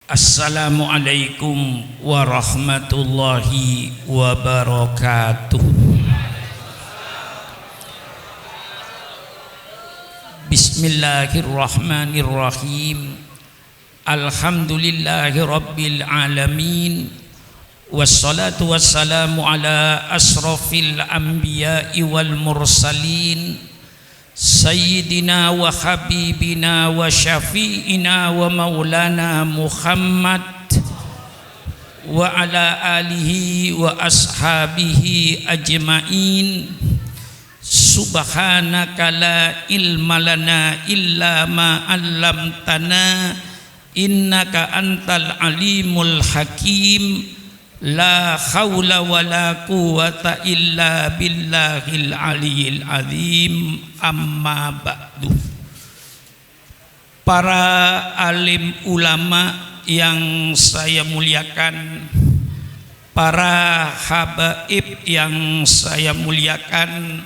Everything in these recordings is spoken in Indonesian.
Assalamualaikum warahmatullahi wabarakatuh. Bismillahirrahmanirrahim. Alhamdulillahi rabbil alamin. Wassalatu wassalamu ala asrafil anbiya'i wal mursalin, Sayyidina wa habibina wa syafi'ina wa maulana Muhammad wa ala alihi wa ashabihi ajma'in. Subhanaka la ilma lana illa ma 'allamtana innaka antal alimul hakim. La haula wa la quwata illa billahil aliyil azim. Amma ba'du. Para alim ulama yang saya muliakan, para habaib yang saya muliakan,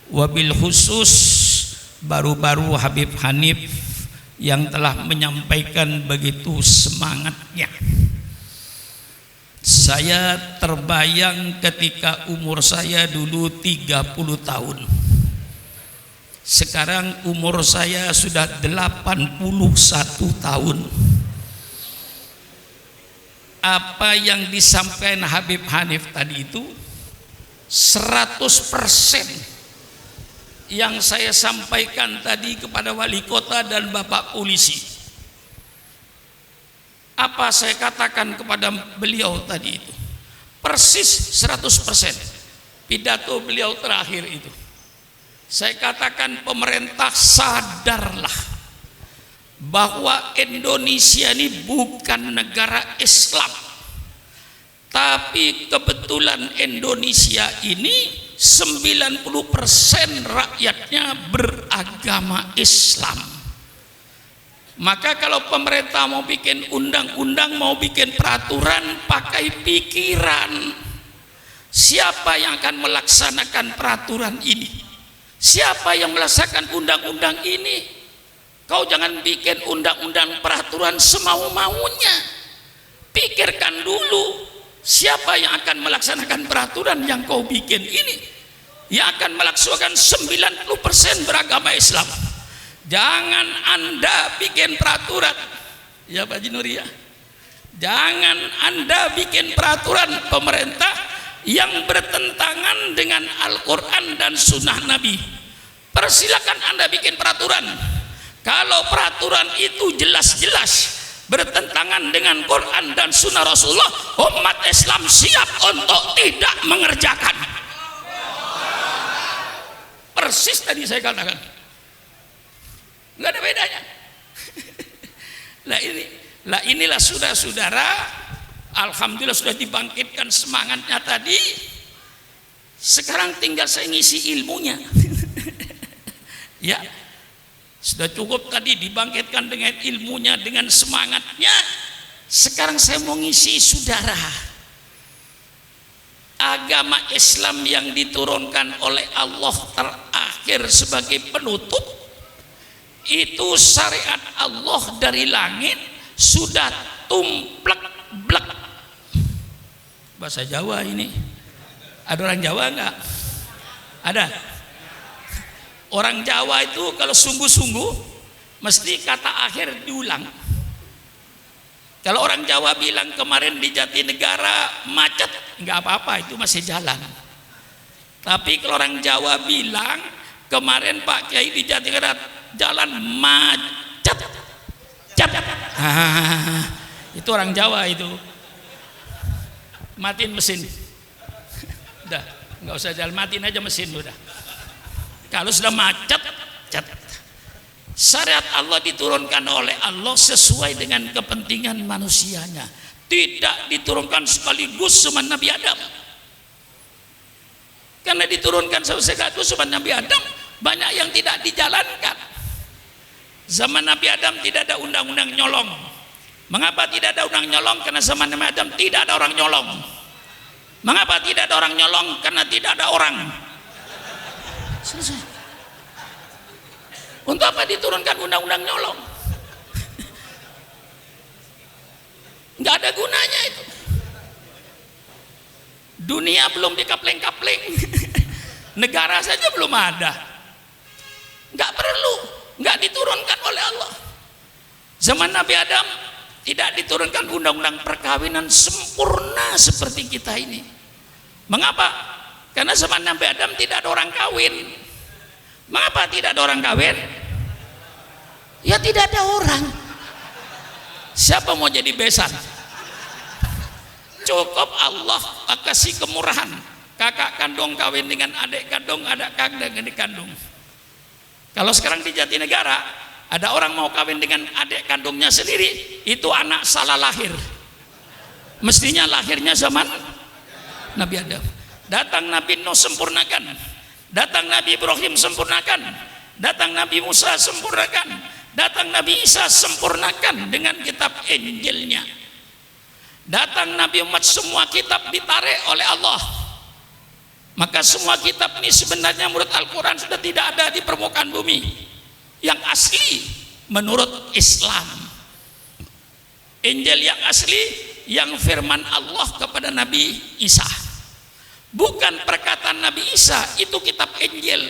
wabil khusus baru-baru Habib Hanif yang telah menyampaikan begitu semangatnya. Saya terbayang ketika umur saya dulu 30 tahun. Sekarang umur saya sudah 81 tahun. Apa yang disampaikan Habib Hanif tadi itu 100% yang saya sampaikan tadi kepada wali kota dan bapak polisi. Apa saya katakan kepada beliau tadi itu persis 100%. Pidato beliau terakhir itu saya katakan, pemerintah sadarlah bahwa Indonesia ini bukan negara Islam, tapi kebetulan Indonesia ini 90% rakyatnya beragama Islam. Maka kalau pemerintah mau bikin undang-undang, mau bikin peraturan, pakai pikiran. Siapa yang akan melaksanakan peraturan ini? Siapa yang melaksanakan undang-undang ini? Kau jangan bikin undang-undang peraturan semau-maunya. Pikirkan dulu, siapa yang akan melaksanakan peraturan yang kau bikin ini? Yang akan melaksanakan 90% beragama Islam. Jangan Anda bikin peraturan, ya Pak Jinuri ya. Jangan Anda bikin peraturan pemerintah yang bertentangan dengan Al-Quran dan Sunnah Nabi. Persilakan Anda bikin peraturan. Kalau peraturan itu jelas-jelas bertentangan dengan Quran dan Sunnah Rasulullah, umat Islam siap untuk tidak mengerjakan. Persis tadi saya katakan. Nggak ada bedanya. Inilah saudara-saudara, alhamdulillah sudah dibangkitkan semangatnya tadi. Sekarang tinggal saya ngisi ilmunya. Ya, sudah cukup tadi dibangkitkan dengan ilmunya, dengan semangatnya. Sekarang saya mau ngisi saudara. Agama Islam yang diturunkan oleh Allah terakhir sebagai penutup, itu syariat Allah dari langit sudah tumplek-blek. Bahasa Jawa ini. Ada orang Jawa enggak? Ada. Orang Jawa itu kalau sungguh-sungguh mesti kata akhir diulang. Kalau orang Jawa bilang kemarin di Jatinegara macet, enggak apa-apa, itu masih jalan. Tapi kalau orang Jawa bilang kemarin Pak Kiai di Jatinegara jalan macet, itu orang Jawa itu. Matiin mesin, udah nggak usah jalan, matiin aja mesin udah. Kalau sudah macet, syariat Allah diturunkan oleh Allah sesuai dengan kepentingan manusianya, tidak diturunkan sekaligus sama Nabi Adam. Karena diturunkan sekaligus sama Nabi Adam, banyak yang tidak dijalankan. Zaman Nabi Adam tidak ada undang-undang nyolong. Mengapa tidak ada undang nyolong? Karena zaman Nabi Adam tidak ada orang nyolong. Mengapa tidak ada orang nyolong? Karena tidak ada orang. Selesai. Untuk apa diturunkan undang-undang nyolong? nggak ada gunanya itu. Dunia belum dikapleng-kapleng, negara saja belum ada, nggak perlu, nggak diturunkan oleh Allah. Zaman Nabi Adam tidak diturunkan undang-undang perkawinan sempurna seperti kita ini. Mengapa? Karena zaman Nabi Adam tidak ada orang kawin. Mengapa tidak ada orang kawin? Ya tidak ada orang. Siapa mau jadi besan? Cukup Allah kasih kemurahan. Kakak kandung kawin dengan adik kandung, adik kandung dengan adik kandung. Kalau sekarang di Jatinegara ada orang mau kawin dengan adik kandungnya sendiri, itu anak salah lahir. Mestinya lahirnya zaman Nabi Adam. Datang Nabi Nuh sempurnakan, datang Nabi Ibrahim sempurnakan, datang Nabi Musa sempurnakan, datang Nabi Isa sempurnakan dengan kitab Injilnya. Datang Nabi Muhammad, semua kitab ditarik oleh Allah. Maka semua kitab ini sebenarnya menurut Al-Quran sudah tidak ada di permukaan bumi. Yang asli menurut Islam, Injil yang asli, yang firman Allah kepada Nabi Isa, bukan perkataan Nabi Isa, itu kitab Injil.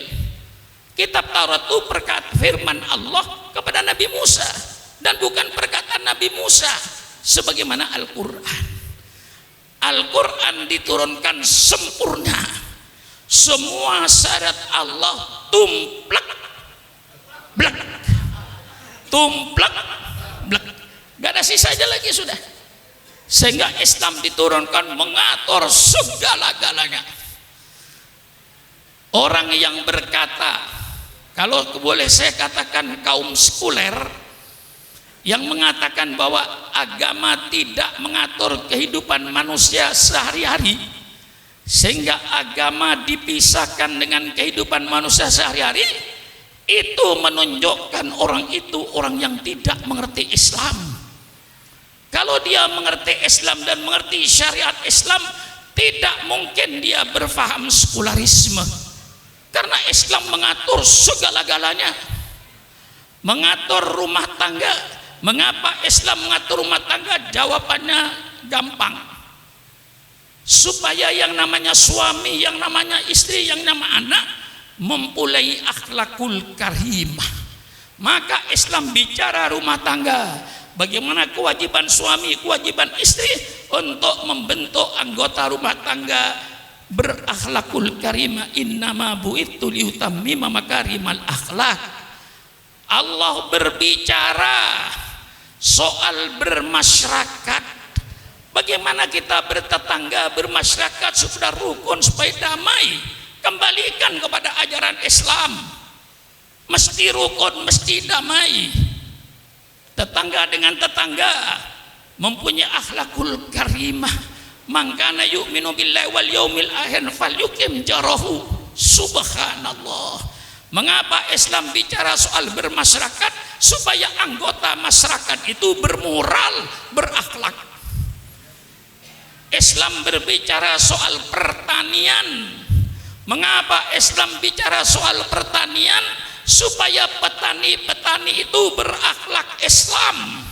Kitab Taurat itu perkataan firman Allah kepada Nabi Musa, dan bukan perkataan Nabi Musa sebagaimana Al-Quran. Al-Quran diturunkan sempurna, semua syarat Allah tumplak blak, tumplak blak, gak ada sisanya lagi sudah. Sehingga Islam diturunkan mengatur segala-galanya. Orang yang berkata, kalau boleh saya katakan kaum sekuler, yang mengatakan bahwa agama tidak mengatur kehidupan manusia sehari-hari, sehingga agama dipisahkan dengan kehidupan manusia sehari-hari, itu menunjukkan orang itu orang yang tidak mengerti Islam. Kalau dia mengerti Islam dan mengerti syariat Islam, tidak mungkin dia berfaham sekularisme, karena Islam mengatur segala-galanya, mengatur rumah tangga. Mengapa Islam mengatur rumah tangga? Jawabannya gampang. Supaya yang namanya suami, yang namanya istri, yang namanya anak mempunyai akhlakul karimah. Maka Islam bicara rumah tangga, bagaimana kewajiban suami, kewajiban istri untuk membentuk anggota rumah tangga berakhlakul karimah. Innama bu'itsu liutammima makarimal akhlak. Allah berbicara soal bermasyarakat, bagaimana kita bertetangga, bermasyarakat supaya rukun, supaya damai. Kembalikan kepada ajaran Islam, mesti rukun, mesti damai. Tetangga dengan tetangga mempunyai akhlakul karimah. Man kana yu'minu billahi wal yaumil akhir falyukim jarahu. Subhanallah. Mengapa Islam bicara soal bermasyarakat? Supaya anggota masyarakat itu bermoral, berakhlak. Islam berbicara soal pertanian. Mengapa Islam bicara soal pertanian? Supaya petani-petani itu berakhlak Islam.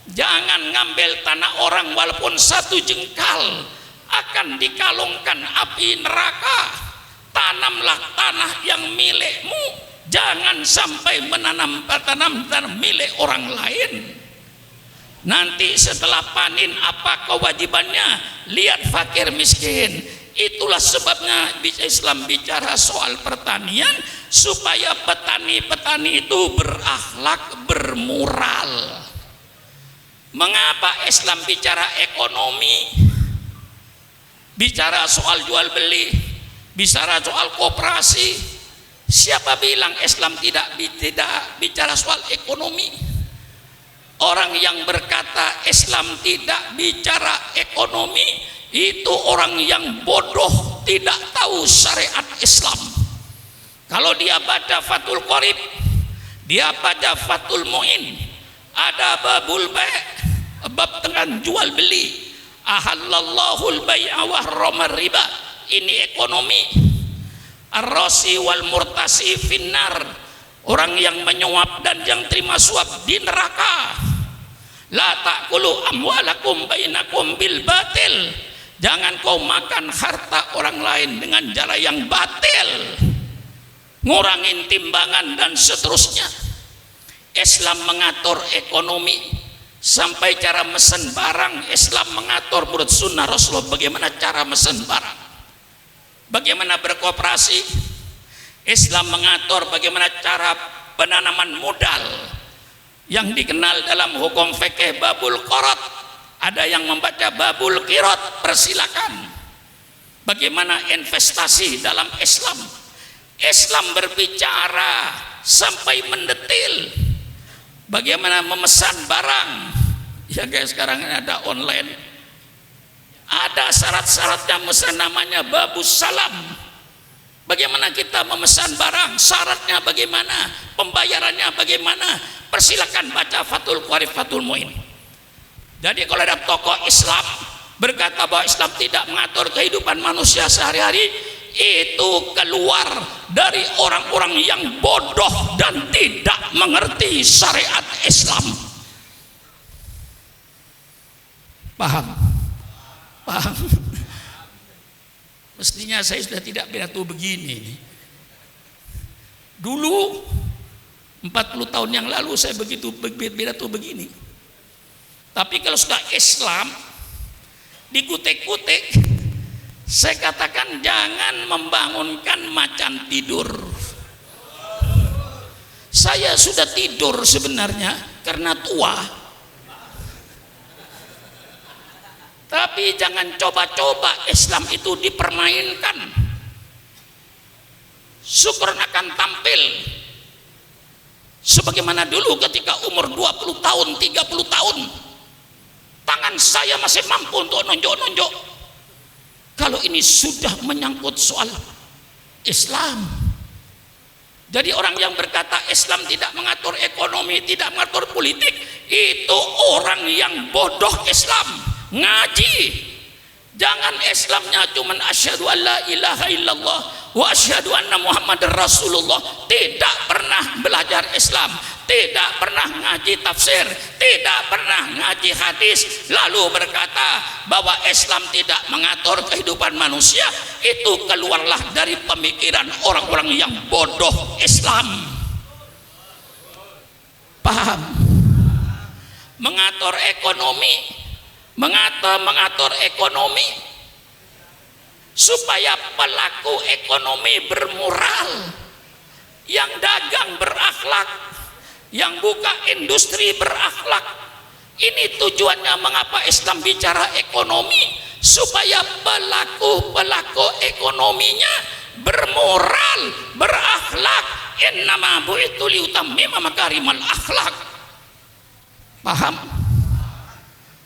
Jangan ngambil tanah orang walaupun satu jengkal, akan dikalungkan api neraka. Tanamlah tanah yang milikmu, jangan sampai menanam tanah milik orang lain. Nanti setelah panen apa kewajibannya? Lihat fakir miskin. Itulah sebabnya Islam bicara soal pertanian, supaya petani-petani itu berakhlak, bermoral. Mengapa Islam bicara ekonomi? Bicara soal jual beli, bicara soal koperasi. Siapa bilang Islam tidak bicara soal ekonomi? Orang yang berkata Islam tidak bicara ekonomi, itu orang yang bodoh, tidak tahu syariat Islam. Kalau dia baca Fathul Qorib, dia baca Fathul Mu'in, ada babul bai', bab tentang jual beli. Ahallallahul bai'a wa harramar riba. Ini ekonomi. Ar-rasi wal murtasi finnar, orang yang menyuap dan yang terima suap di neraka. La ta'kulu amwalakum bainakum bil batil. Jangan kau makan harta orang lain dengan cara yang batil, ngurangin timbangan dan seterusnya. Islam mengatur ekonomi sampai cara mesen barang. Islam mengatur menurut sunnah Rasulullah bagaimana cara mesen barang, bagaimana berkooperasi. Islam mengatur bagaimana cara penanaman modal yang dikenal dalam hukum fikih babul qirot. Ada yang membaca babul qirot, persilakan. Bagaimana investasi dalam Islam. Islam berbicara sampai mendetil bagaimana memesan barang. Ya guys, sekarang ini ada online, ada syarat-syaratnya, memesan namanya babus salam. Bagaimana kita memesan barang, syaratnya bagaimana, pembayarannya bagaimana. Persilakan baca Fathul Qarib, Fathul Muin. Jadi kalau ada tokoh Islam berkata bahwa Islam tidak mengatur kehidupan manusia sehari-hari, itu keluar dari orang-orang yang bodoh dan tidak mengerti syariat Islam. Paham? Paham? Mestinya saya sudah tidak pidato begini. Dulu 40 tahun yang lalu saya begitu pidato begini. Tapi kalau sudah Islam dikutik-kutik, saya katakan jangan membangunkan macan tidur. Saya sudah tidur sebenarnya karena tua. Tapi jangan coba-coba Islam itu dipermainkan. Syukur akan tampil sebagaimana dulu ketika umur 20 tahun, 30 tahun. Tangan saya masih mampu untuk nunjuk-nunjuk. Kalau ini sudah menyangkut soal Islam. Jadi orang yang berkata Islam tidak mengatur ekonomi, tidak mengatur politik, itu orang yang bodoh Islam. Ngaji. Jangan Islamnya cuman asyhadu an la ilaha illallah wa asyhadu anna muhammadar rasulullah. Tidak pernah belajar Islam, tidak pernah ngaji tafsir, tidak pernah ngaji hadis, lalu berkata bahwa Islam tidak mengatur kehidupan manusia. Itu keluarlah dari pemikiran orang-orang yang bodoh Islam. Paham? Mengatur ekonomi, mengatur ekonomi supaya pelaku ekonomi bermoral, yang dagang berakhlak, yang buka industri berakhlak. Ini tujuannya mengapa Islam bicara ekonomi, supaya pelaku ekonominya bermoral, berakhlak. Innama bu'itsu liutammima makarimal akhlak. Paham?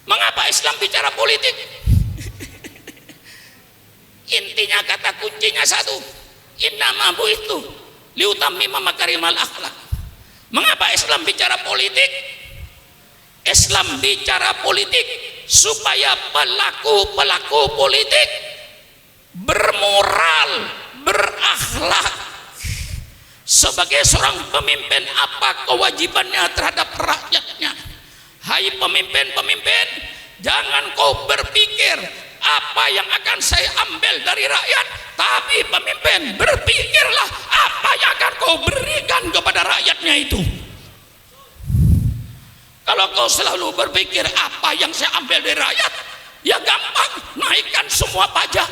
Mengapa Islam bicara politik? Intinya kata kuncinya satu, innama bu'itsu liutammima makarimal akhlak. Mengapa Islam bicara politik? Islam bicara politik supaya pelaku politik bermoral, berakhlak. Sebagai seorang pemimpin, apa kewajibannya terhadap rakyatnya? Hai pemimpin-pemimpin, jangan kau berpikir apa yang akan saya ambil dari rakyat, tapi pemimpin berpikirlah apa yang akan kau berikan kepada rakyatnya itu. Kalau kau selalu berpikir apa yang saya ambil dari rakyat, ya gampang, naikkan semua pajak.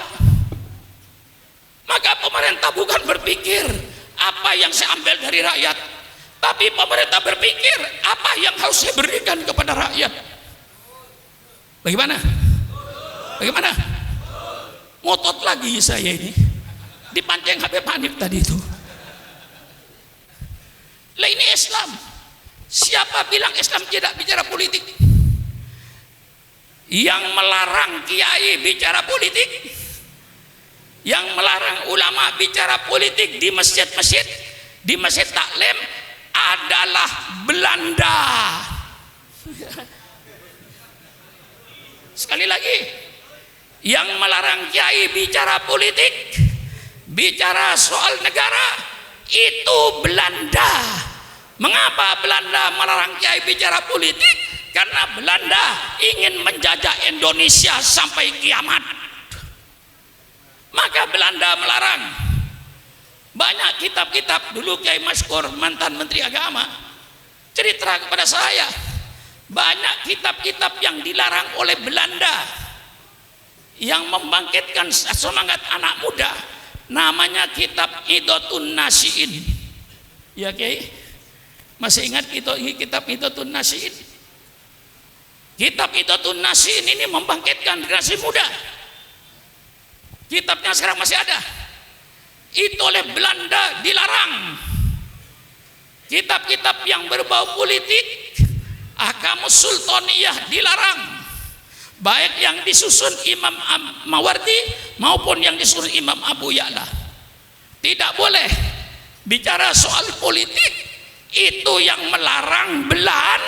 Maka pemerintah bukan berpikir apa yang saya ambil dari rakyat, tapi pemerintah berpikir apa yang harus saya berikan kepada rakyat. Bagaimana? Bagaimana? Ngotot lagi saya ini, dipancing Habib Hanif tadi itu. Lah ini Islam. Siapa bilang Islam tidak bicara politik? Yang melarang kiai bicara politik, yang melarang ulama bicara politik di masjid-masjid, di masjid taklim adalah Belanda. Sekali lagi, yang melarang kiai bicara politik, bicara soal negara, itu Belanda. Mengapa Belanda melarang kiai bicara politik? karena Belanda ingin menjajah Indonesia sampai kiamat. Maka Belanda melarang. Banyak kitab-kitab, dulu Kiai Maskur mantan Menteri Agama cerita kepada saya, banyak kitab-kitab yang dilarang oleh Belanda yang membangkitkan semangat anak muda. Namanya kitab Idotun Nasiin. Ya Kiai, masih ingat kitab Idotun Nasiin? Kitab Idotun Nasiin ini membangkitkan generasi muda. Kitabnya sekarang masih ada. Itu oleh Belanda dilarang. Kitab-kitab yang berbau politik, Ahkamus Sultaniyah dilarang. Baik yang disusun Imam Mawardi maupun yang disusun Imam Abu Ya'la. Tidak boleh bicara soal politik. Itu yang melarang Belan.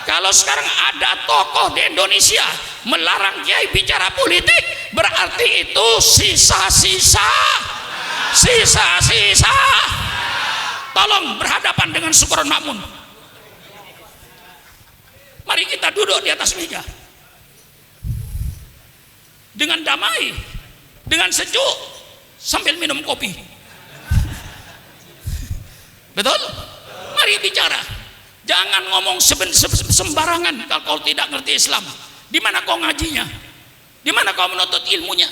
Kalau sekarang ada tokoh di Indonesia melarang kiai bicara politik, berarti itu sisa-sisa. Tolong berhadapan dengan Syukuron Makmun. Mari kita duduk di atas meja dengan damai, dengan sejuk, sambil minum kopi. Betul? Mari bicara. Jangan ngomong sembarangan kalau tidak ngerti Islam. Di mana kau ngajinya? Di mana kau menuntut ilmunya?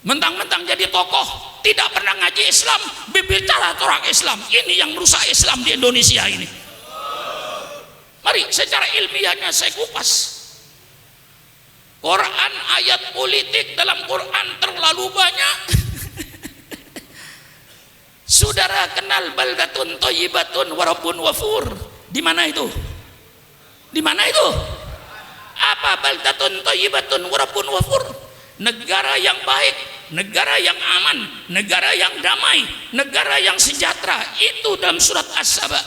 Mentang-mentang jadi tokoh tidak pernah ngaji Islam, berbicara orang Islam. Ini yang merusak Islam di Indonesia ini. Mari secara ilmiahnya saya kupas. Quran, ayat politik dalam Quran terlalu banyak. Saudara kenal baldatun thayyibatun wa rabbun ghafur? Di mana itu? Di mana itu? Apa baldatun thayyibatun wa rabbun ghafur? Negara yang baik, negara yang aman, negara yang damai, negara yang sejahtera. Itu dalam surat As-Saba.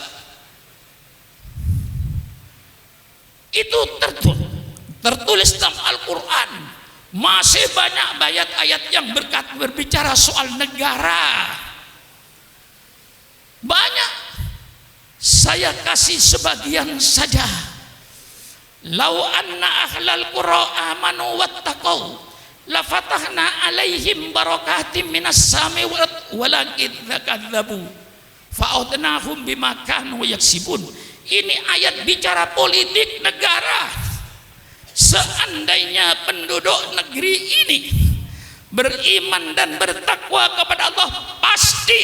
Itu tertulis dalam Al-Quran. Masih banyak ayat-ayat yang berbicara soal negara. Banyak. Saya kasih sebagian saja. Lau anna ahlal qura amanu wattaqau la fatahna alaihim barakatim minas sami walakin kadzabu fa'udnahum bima kanu yaksibun. Ini ayat bicara politik negara. Seandainya penduduk negeri ini beriman dan bertakwa kepada Allah, pasti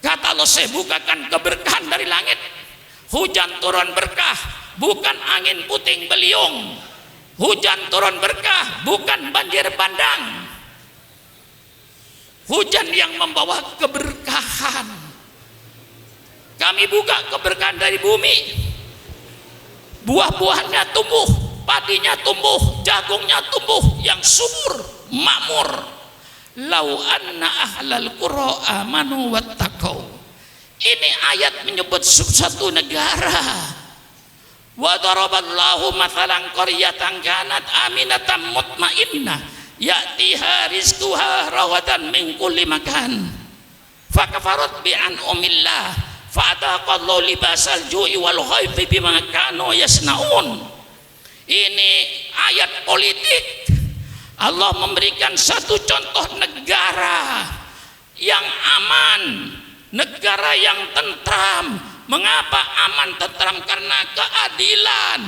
kata Allah, saya bukakan keberkahan dari langit. Hujan turun berkah, bukan angin puting beliung. Hujan turun berkah, bukan banjir bandang. Hujan yang membawa keberkahan. Kami buka keberkahan dari bumi. Buah-buahannya tumbuh, padinya tumbuh, jagungnya tumbuh, yang subur, makmur. Lau anna ahlal qura amanu wattaqau. Ini ayat menyebut satu negara. Wa daraballahu mathalan qaryatan kanat aminatan mutmainnah ya'tiha rizquha rawadan min kulli makan fakafarat bi an'amillah fa'ataqallahu libasal ju'i wal khawfi bima kanu yasnaun. Ini ayat politik. Allah memberikan satu contoh negara yang aman, negara yang tentram. Mengapa aman tentram? Karena keadilan.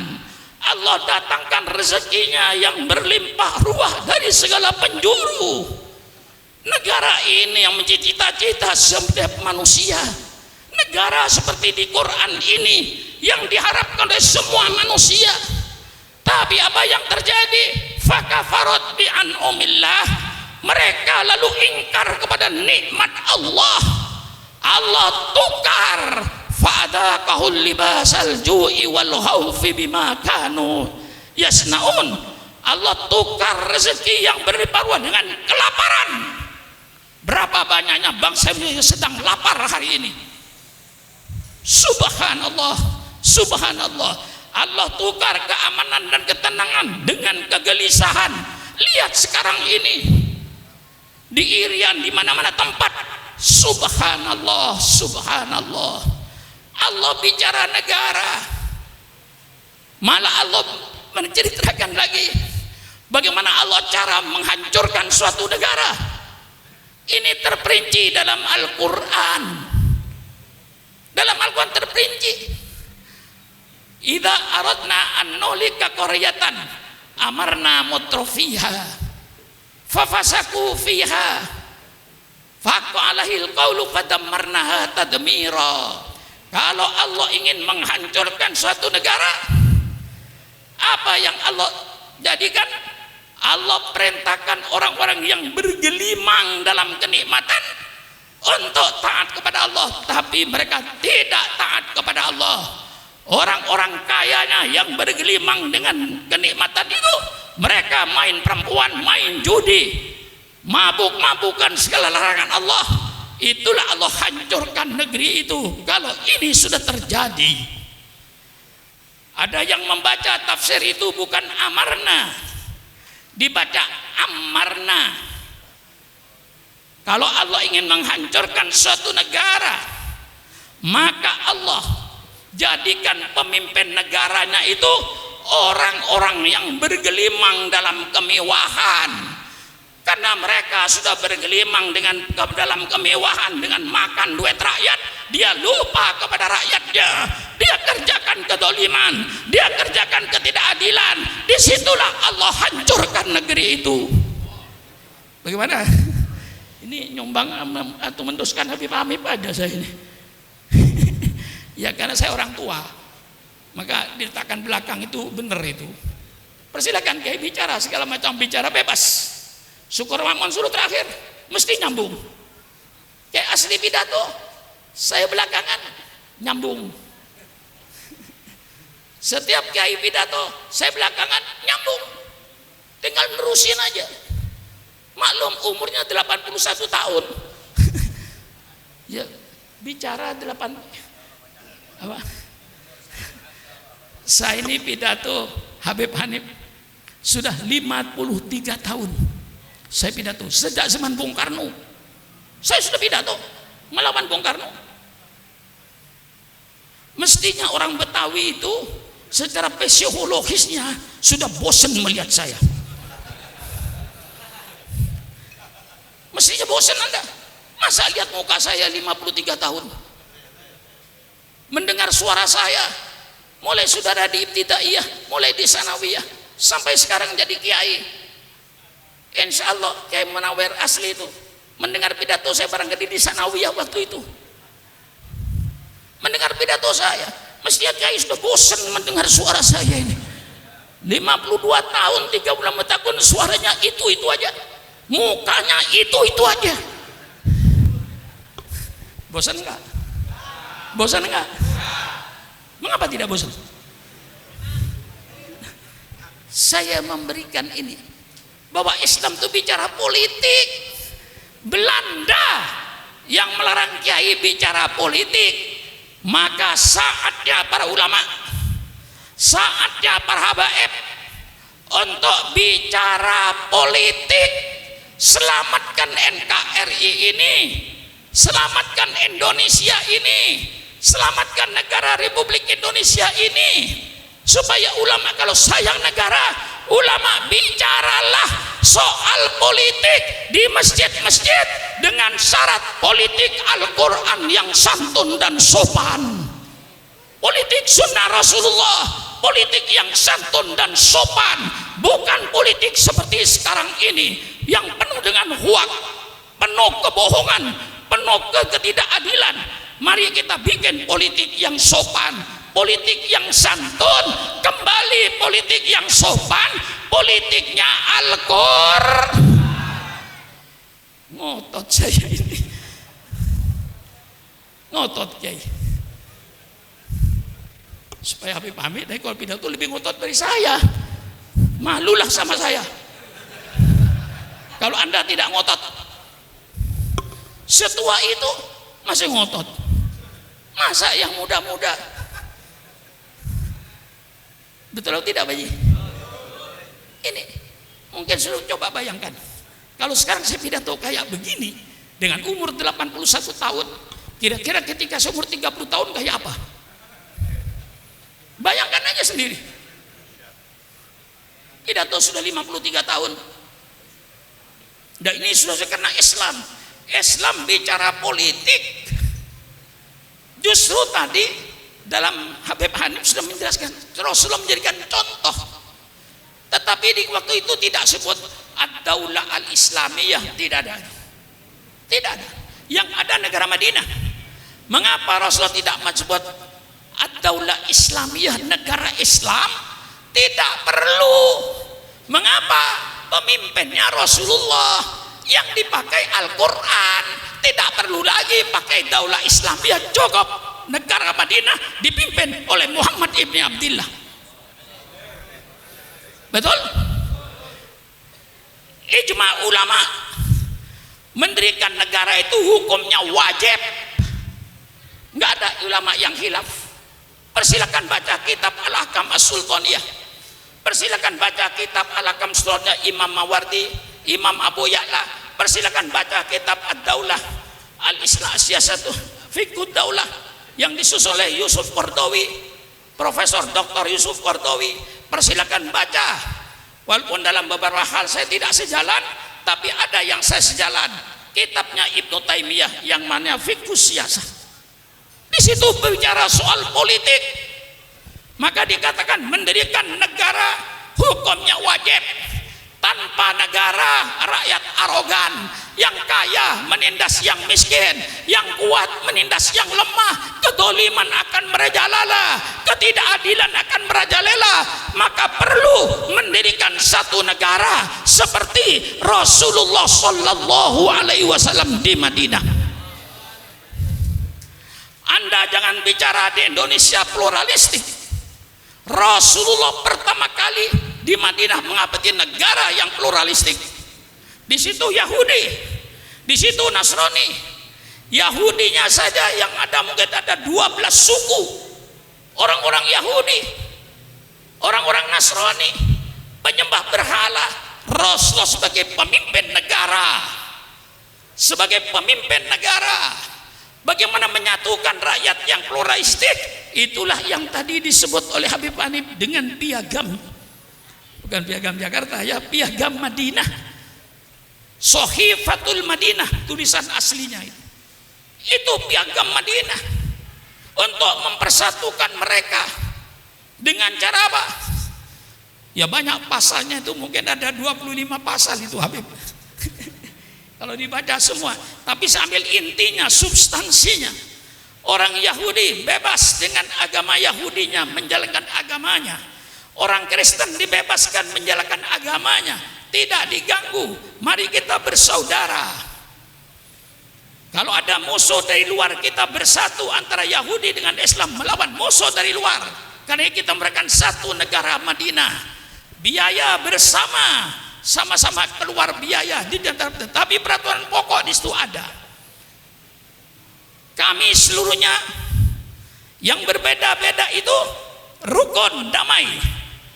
Allah datangkan rezekinya yang berlimpah ruah dari segala penjuru. Negara ini yang menjadi cita-cita setiap manusia. Negara seperti di Quran ini yang diharapkan oleh semua manusia. Tapi apa yang terjadi? Fakafarat bi an'amillah. Mereka lalu ingkar kepada nikmat Allah. Allah tukar. Fa'adaqahul libasal ju'i wal khawfi bima kanu yasnaun. Allah tukar rezeki yang berlimpah ruah dengan kelaparan. Berapa banyaknya bangsa yang sedang lapar hari ini? Subhanallah, subhanallah. Allah tukar keamanan dan ketenangan dengan kegelisahan. Lihat sekarang ini di Irian, di mana-mana tempat. Subhanallah, subhanallah. Allah bicara negara, malah Allah menceritakan lagi bagaimana Allah cara menghancurkan suatu negara. Ini terperinci dalam Al-Quran. Dalam Al-Quran terperinci. Idza aradna an nulika qaryatan amarna mutrafiha fafasaku fiha faqa alaihil qawlu fadammarnaha tadmira. Kalau Allah ingin menghancurkan suatu negara, apa yang Allah jadikan? Allah perintahkan orang-orang yang bergelimang dalam kenikmatan untuk taat kepada Allah, tapi mereka tidak taat kepada Allah. Orang-orang kayanya yang bergelimang dengan kenikmatan itu, mereka main perempuan, main judi, mabuk-mabukan segala larangan Allah. Itulah Allah hancurkan negeri itu. Kalau ini sudah terjadi, ada yang membaca tafsir itu bukan amarna, dibaca amarna. Kalau Allah ingin menghancurkan suatu negara, maka Allah jadikan pemimpin negaranya itu orang-orang yang bergelimang dalam kemewahan. Karena mereka sudah bergelimang dalam kemewahan dengan makan duit rakyat, dia lupa kepada rakyatnya. Dia kerjakan kedoliman, dia kerjakan ketidakadilan. Disitulah Allah hancurkan negeri itu. Bagaimana? Ini nyombang atau menduskan Habib Hamid aja saya ini. Ya karena saya orang tua, maka diletakkan belakang itu benar itu. Persilakan Kiai bicara segala macam, bicara bebas. Syukur Mamun suruh terakhir mesti nyambung. Kayak asli pidato, saya belakangan nyambung. Setiap kiai pidato saya belakangan nyambung, tinggal nerusin aja. Maklum umurnya 81 tahun. Ya bicara 8 apa? Saya ini pidato Habib Hanif sudah 53 tahun. Saya pidato sejak zaman Bung Karno. Saya sudah pidato melawan Bung Karno. Mestinya orang Betawi itu secara psikologisnya sudah bosan melihat saya. Mestinya bosan Anda. Masa lihat muka saya 53 tahun, mendengar suara saya mulai saudara di ibtidaiyah, mulai di sanawiyah sampai sekarang jadi kiai. Insya Allah Kiai Munawir asli itu mendengar pidato saya barangkali di sanawiyah waktu itu, mendengar pidato saya, mestinya Kiai sudah bosan mendengar suara saya ini. 52 tahun 3 bulan tahun suaranya itu aja, mukanya itu aja. Bosan enggak? Bosan enggak? Mengapa tidak bosan? Saya memberikan ini bahwa Islam itu bicara politik. Belanda yang melarang kiai bicara politik, maka saatnya para ulama, saatnya para habaib untuk bicara politik. Selamatkan NKRI ini, selamatkan Indonesia ini, selamatkan negara Republik Indonesia ini, supaya ulama kalau sayang negara, ulama bicaralah soal politik di masjid-masjid dengan syarat politik Al-Quran yang santun dan sopan, politik sunnah Rasulullah, politik yang santun dan sopan, bukan politik seperti sekarang ini yang penuh dengan hoak, penuh kebohongan, penuh ketidakadilan. Mari kita bikin politik yang sopan, politik yang santun, kembali politik yang sopan, politiknya Al-Quran. Ngotot saya ini, ngotot Kiai, supaya Habib Hamid kalau pidato lebih ngotot dari saya. Malulah sama saya kalau Anda tidak ngotot. Setua itu masih ngotot, masa yang muda-muda? Betul atau tidak Pak Haji? Ini mungkin sudah coba bayangkan, kalau sekarang saya pidato kayak begini dengan umur 81 tahun, kira-kira ketika seumur 30 tahun kayak apa? sendiri. Pidato sudah 53 tahun. Dan ini sudah karena Islam. Islam bicara politik. Justru tadi dalam Habib Hanif sudah menjelaskan, Rasulullah menjadikan contoh. Tetapi di waktu itu tidak sebut ad-daulah al-islamiyah, tidak ada. Tidak ada. Yang ada negara Madinah. Mengapa Rasulullah tidak menyebut ad-daulah islamiyah, negara Islam? Tidak perlu. Mengapa? Pemimpinnya Rasulullah, yang dipakai Al-Quran. Tidak perlu lagi pakai daulah Islamiyah, cukup negara Madinah dipimpin oleh Muhammad ibn Abdullah. Betul? Ijma ulama mendirikan negara itu hukumnya wajib. Nggak ada ulama yang khilaf. Persilakan baca kitab Al-Ahkam As-Sultaniyah, persilakan baca kitab Al-Ahkam As-Sultaniyah Imam Mawardi, Imam Abu Ya'la. Persilakan baca kitab Ad-Daulah Al-Islam Siyasatu Fiqhud Daulah yang disusun oleh Yusuf Qardawi, Profesor Dr. Yusuf Qardawi. Persilakan baca. Walaupun dalam beberapa hal saya tidak sejalan, tapi ada yang saya sejalan. Kitabnya Ibnu Taimiyah yang mana Fiqhus Siyasah. Di situ berbicara soal politik. Maka dikatakan mendirikan negara hukumnya wajib. Tanpa negara, rakyat arogan, yang kaya menindas yang miskin, yang kuat menindas yang lemah, kedoliman akan merajalela, ketidakadilan akan merajalela. Maka perlu mendirikan satu negara seperti Rasulullah Sallallahu Alaihi Wasallam di Madinah. Anda jangan bicara di Indonesia pluralistik. Rasulullah pertama kali di Madinah mengabdi negara yang pluralistik. Di situ Yahudi, di situ Nasrani. Yahudinya saja yang ada mungkin ada 12 suku. Orang-orang Yahudi, orang-orang Nasrani, penyembah berhala. Rasulullah sebagai pemimpin negara, sebagai pemimpin negara, bagaimana menyatukan rakyat yang pluralistik. Itulah yang tadi disebut oleh Habib Hanif dengan piagam. Bukan piagam Jakarta ya, piagam Madinah, Sohifatul Madinah, tulisan aslinya itu piagam Madinah untuk mempersatukan mereka. Dengan cara apa? Ya banyak pasalnya, itu mungkin ada 25 pasal itu Habib kalau dibaca semua, tapi sambil intinya, substansinya. Orang Yahudi bebas dengan agama Yahudinya menjalankan agamanya. Orang Kristen dibebaskan menjalankan agamanya, tidak diganggu. Mari kita bersaudara. Kalau ada musuh dari luar, kita bersatu antara Yahudi dengan Islam melawan musuh dari luar. Karena kita memberikan satu negara Madinah. Biaya bersama, sama-sama keluar biaya di antara, tetapi peraturan pokok di situ ada. Kami seluruhnya yang berbeda-beda itu rukun damai.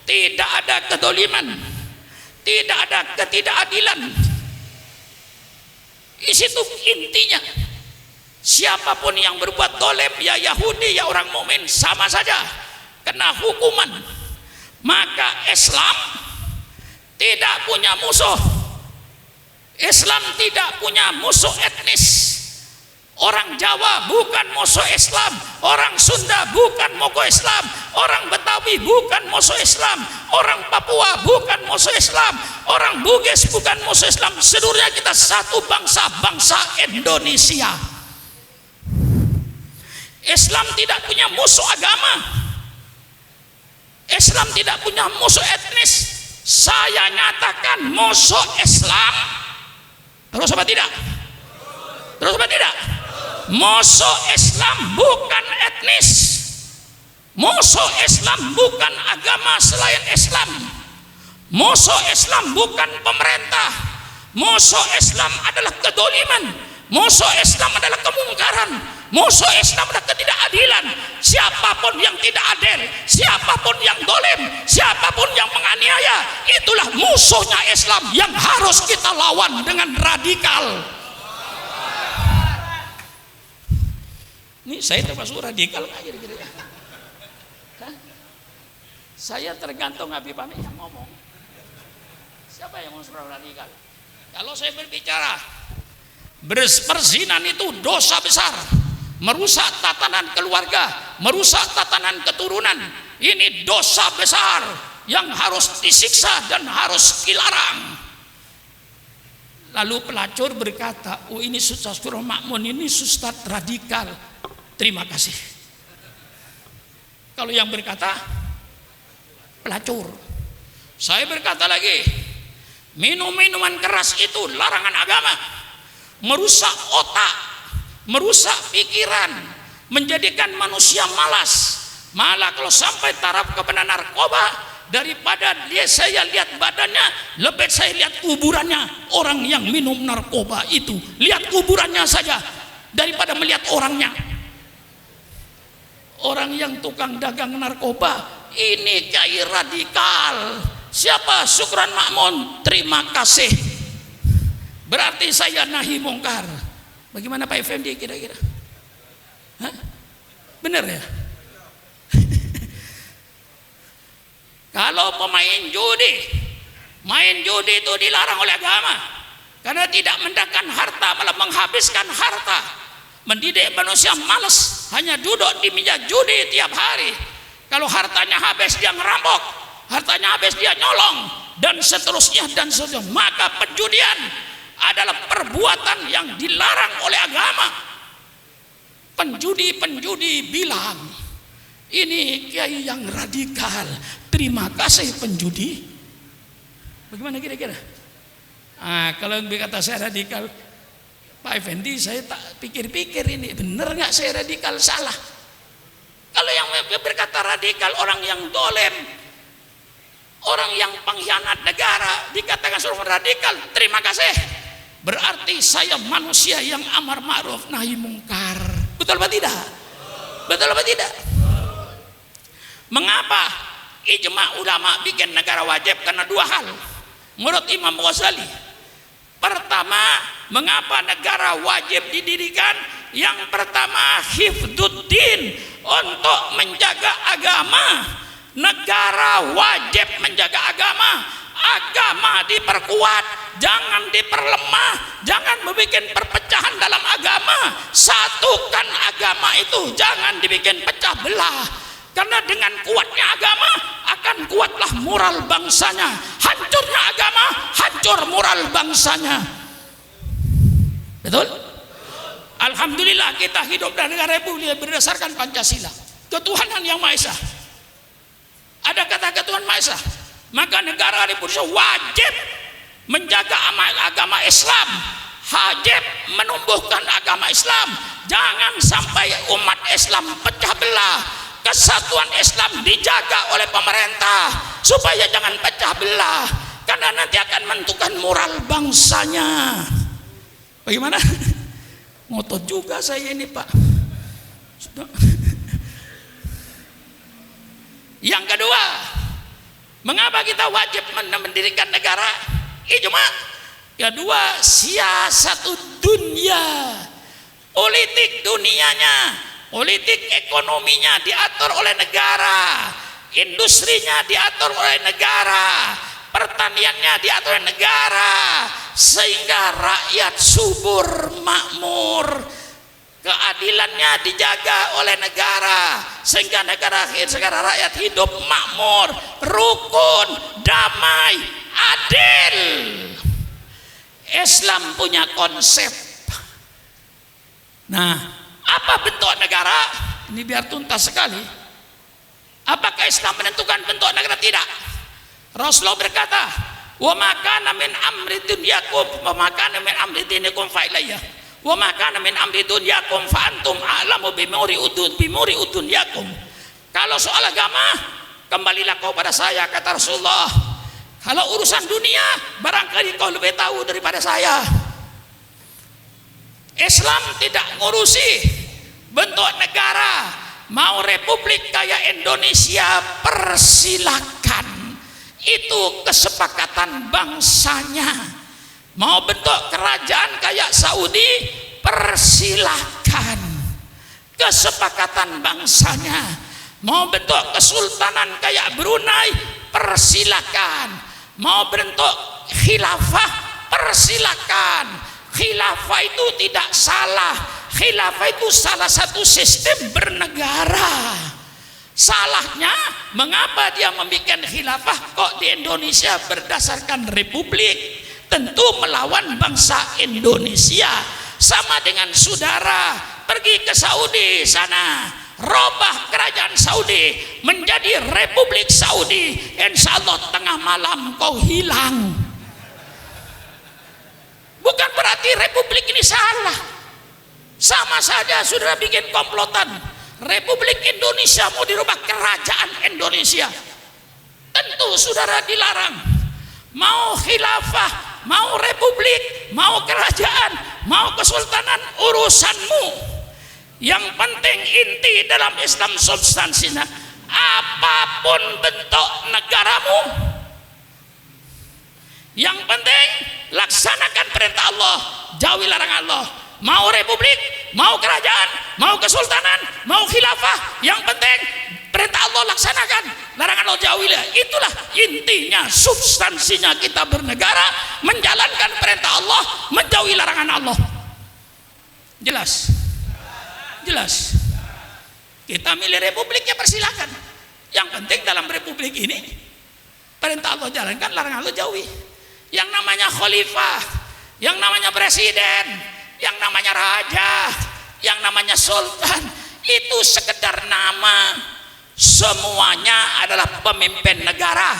Tidak ada kedoliman, tidak ada ketidakadilan. Di situ intinya. Siapapun yang berbuat dolim, ya Yahudi ya orang mukmin, sama saja kena hukuman. Maka Islam tidak punya musuh. Islam tidak punya musuh etnis. Orang Jawa bukan musuh Islam, orang Sunda bukan musuh Islam, orang Betawi bukan musuh Islam, orang Papua bukan musuh Islam, orang Bugis bukan musuh Islam. Seluruhnya kita satu bangsa, bangsa Indonesia. Islam tidak punya musuh agama, Islam tidak punya musuh etnis. Saya nyatakan musuh Islam. Terus apa tidak? Terus apa tidak? Musuh Islam bukan etnis. Musuh Islam bukan agama selain Islam. Musuh Islam bukan pemerintah. Musuh Islam adalah kedoliman. Musuh Islam adalah kemungkaran. Musuh Islam adalah ketidakadilan. Siapapun yang tidak adil, siapapun yang dolim, siapapun yang menganiaya, itulah musuhnya Islam yang harus kita lawan dengan radikal. Ini saya termasuk radikal nggak kira-kira? Saya tergantung Habib Hamid yang ngomong. Siapa yang mau radikal? Kalau saya berbicara perzinahan itu dosa besar, merusak tatanan keluarga, merusak tatanan keturunan. Ini dosa besar yang harus disiksa dan harus dilarang. Lalu pelacur berkata, oh ini Ustaz Surah Makmun ini Ustaz radikal. Terima kasih. Kalau yang berkata pelacur, saya berkata lagi, minum-minuman keras itu larangan agama, merusak otak, merusak pikiran, menjadikan manusia malas. Malah kalau sampai taraf kepada narkoba, daripada saya lihat badannya, lebih saya lihat kuburannya. Orang yang minum narkoba itu, lihat kuburannya saja daripada melihat orangnya. Orang yang tukang dagang narkoba ini kiai radikal. Siapa? Syukran Makmun. Terima kasih. Berarti saya nahi mungkar. Bagaimana Pak Effendi kira-kira? Benar ya? Kalau pemain judi, main judi itu dilarang oleh agama karena tidak mendatangkan harta, malah menghabiskan harta, mendidik manusia malas, hanya duduk di meja judi tiap hari. Kalau hartanya habis dia ngerampok, hartanya habis dia nyolong, dan seterusnya dan seterusnya. Maka penjudian adalah perbuatan yang dilarang oleh agama. Penjudi bilang, ini kiai yang radikal. Terima kasih penjudi. Bagaimana kira-kira? Kalau yang berkata saya radikal, Pak Effendi, saya tak pikir-pikir ini benar nggak saya radikal, salah. Kalau yang berkata radikal orang yang dolem, orang yang pengkhianat negara, dikatakan seorang radikal, terima kasih. Berarti saya manusia yang amar ma'ruf nahi mungkar. Betul apa tidak? Betul apa tidak? Mengapa ijma ulama bikin negara wajib? Karena dua hal menurut Imam Ghazali. Pertama, mengapa negara wajib didirikan? Yang pertama, hifdzuddin, untuk menjaga agama. Negara wajib menjaga agama. Agama diperkuat, jangan diperlemah, jangan membuat perpecahan dalam agama. Satukan agama itu, jangan dibikin pecah belah. Karena dengan kuatnya agama akan kuatlah moral bangsanya. Hancurnya agama, hancur moral bangsanya. Betul? Alhamdulillah kita hidup dalam negara republik berdasarkan Pancasila, ketuhanan yang Maha Esa. Ada kata ketuhanan Maha Esa, maka negara republik wajib menjaga agama Islam, wajib menumbuhkan agama Islam. Jangan sampai umat Islam pecah belah. Kesatuan Islam dijaga oleh pemerintah supaya jangan pecah belah, karena nanti akan menentukan moral bangsanya. Bagaimana? Ngotot juga saya ini Pak. Sudah. Yang kedua, mengapa kita wajib mendirikan negara? Ijma. Kedua, siasat dunia, politik dunianya, politik ekonominya diatur oleh negara, industrinya diatur oleh negara, pertaniannya diatur oleh negara, sehingga rakyat subur makmur, keadilannya dijaga oleh negara, sehingga rakyat hidup makmur, rukun, damai, adil. Islam punya konsep. Nah, apa bentuk negara? Ini biar tuntas sekali. Apakah Islam menentukan bentuk negara? Tidak. Rasulullah berkata, wa ma kana min amri dunyakum wa ma kana min amri dinikum fa ilayya wa ma kana min amri dunyakum fa antum a'lamu bimuri udunyakum. Kalau soal agama, kembalilah kau pada saya, kata Rasulullah. Kalau urusan dunia, barangkali kau lebih tahu daripada saya. Islam tidak ngurusi bentuk negara. Mau republik kayak Indonesia, persilakan, itu kesepakatan bangsanya. Mau bentuk kerajaan kayak Saudi, persilakan, kesepakatan bangsanya. Mau bentuk kesultanan kayak Brunei, persilakan. Mau bentuk khilafah, persilakan. Khilafah itu tidak salah. Khilafah itu salah satu sistem bernegara. Salahnya mengapa dia membuat khilafah kok di Indonesia berdasarkan republik? Tentu melawan bangsa Indonesia. Sama dengan saudara pergi ke Saudi sana, robah kerajaan Saudi menjadi Republik Saudi, insya Allah tengah malam kau hilang. Bukan berarti republik ini salah. Sama saja saudara bikin komplotan. Republik Indonesia mau dirubah kerajaan Indonesia, tentu saudara dilarang. Mau khilafah, mau republik, mau kerajaan, mau kesultanan, urusanmu. Yang penting inti dalam Islam substansinya, apapun bentuk negaramu, yang penting laksanakan perintah Allah, jauhi larangan Allah. Mau republik, mau kerajaan, mau kesultanan, mau khilafah, yang penting perintah Allah laksanakan, larangan Allah jauhilah. Itulah intinya, substansinya kita bernegara, menjalankan perintah Allah, menjauhi larangan Allah. Jelas? Jelas? Kita milih republik ya persilakan. Yang penting dalam republik ini perintah Allah jalankan, larangan Allah jauhi. Yang namanya khalifah, yang namanya presiden, yang namanya raja, yang namanya sultan, itu sekedar nama. Semuanya adalah pemimpin negara.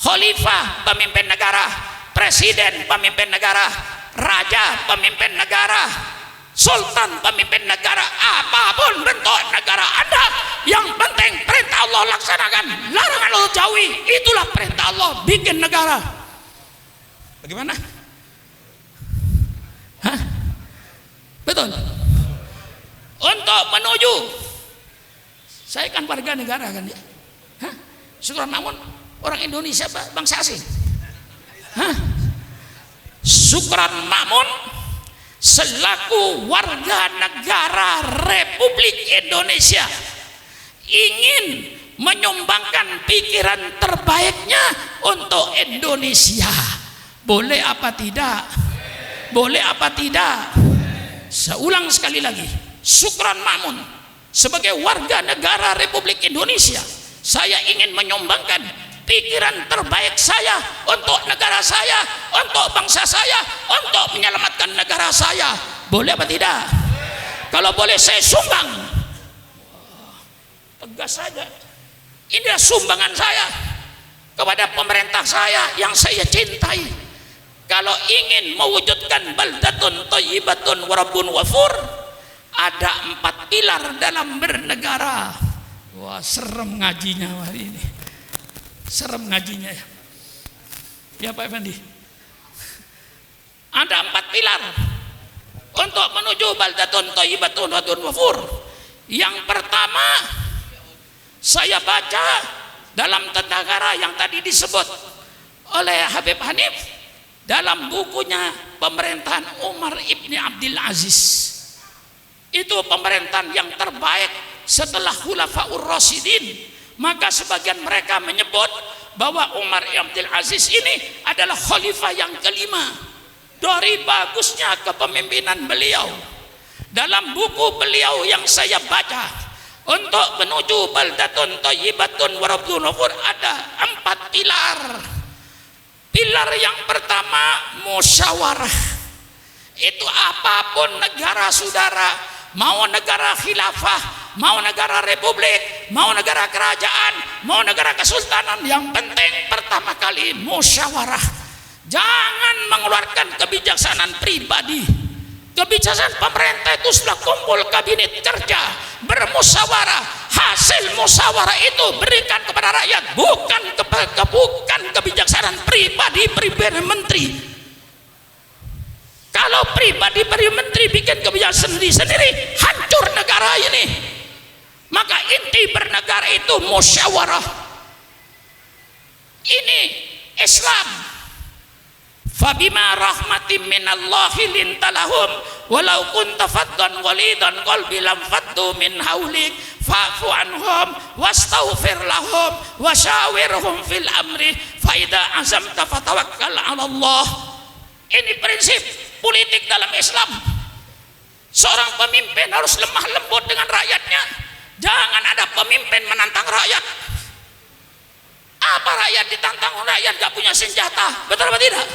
Khalifah pemimpin negara, presiden pemimpin negara, raja pemimpin negara, sultan pemimpin negara. Apapun bentuk negara Anda, yang penting perintah Allah laksanakan, larangan Allah jauhi. Itulah perintah Allah bikin negara. Bagaimana? Hah? Betul. Untuk menuju, saya kan warga negara kan ya. Hah? Syukran namun orang Indonesia bangsa asing. Hah? Syukran namun selaku warga negara Republik Indonesia ingin menyumbangkan pikiran terbaiknya untuk Indonesia. Boleh apa tidak? Boleh apa tidak? Saya ulang sekali lagi, syukran mamun, sebagai warga negara Republik Indonesia, saya ingin menyumbangkan pikiran terbaik saya untuk negara saya, untuk bangsa saya, untuk menyelamatkan negara saya. Boleh apa tidak? Kalau boleh saya sumbang. Tegas saja. Inilah sumbangan saya kepada pemerintah saya yang saya cintai. Kalau ingin mewujudkan baldatun thayyibatun wa rabbun ghafur, ada 4 pilar dalam bernegara. Wah, serem ngajinya hari ini. Serem ngajinya ya. Ya Pak Effendi. Ada 4 pilar untuk menuju baldatun thayyibatun wa rabbun ghafur. Yang pertama, saya baca dalam tata cara yang tadi disebut oleh Habib Hanif dalam bukunya pemerintahan Umar ibn Abdul Aziz. Itu pemerintahan yang terbaik setelah Khulafaur Rasyidin. Maka sebagian mereka menyebut bahwa Umar ibn Abdul Aziz ini adalah khalifah yang kelima. Dari bagusnya kepemimpinan beliau, dalam buku beliau yang saya baca, untuk menuju baldatun thayyibatun wa rabbun ghafur ada 4 pilar. Pilar yang pertama musyawarah. Itu apapun negara saudara, mau negara khilafah, mau negara republik, mau negara kerajaan, mau negara kesultanan, yang penting pertama kali musyawarah. Jangan mengeluarkan kebijaksanaan pribadi. Kebijaksanaan pemerintah itu sudah kumpul kabinet kerja, bermusyawarah. Hasil musyawarah itu berikan kepada rakyat, bukan kebijaksanaan pribadi menteri. Kalau pribadi menteri bikin kebijaksanaan sendiri, hancur negara ini. Maka inti bernegara itu musyawarah. Ini Islam. Fabima rahmatim minallahi lintalahum walau kunta faddan ghalidan qalbi lam faddu min haulik fa'fu anhum wastaghfir lahum wasyawirhum fil amri fa idza azamta fatawakkal 'ala Allah. Ini prinsip politik dalam Islam. Seorang pemimpin harus lemah lembut dengan rakyatnya. Jangan ada pemimpin menantang rakyat. Apa rakyat ditantang rakyat gak punya senjata? Betul apa tidak?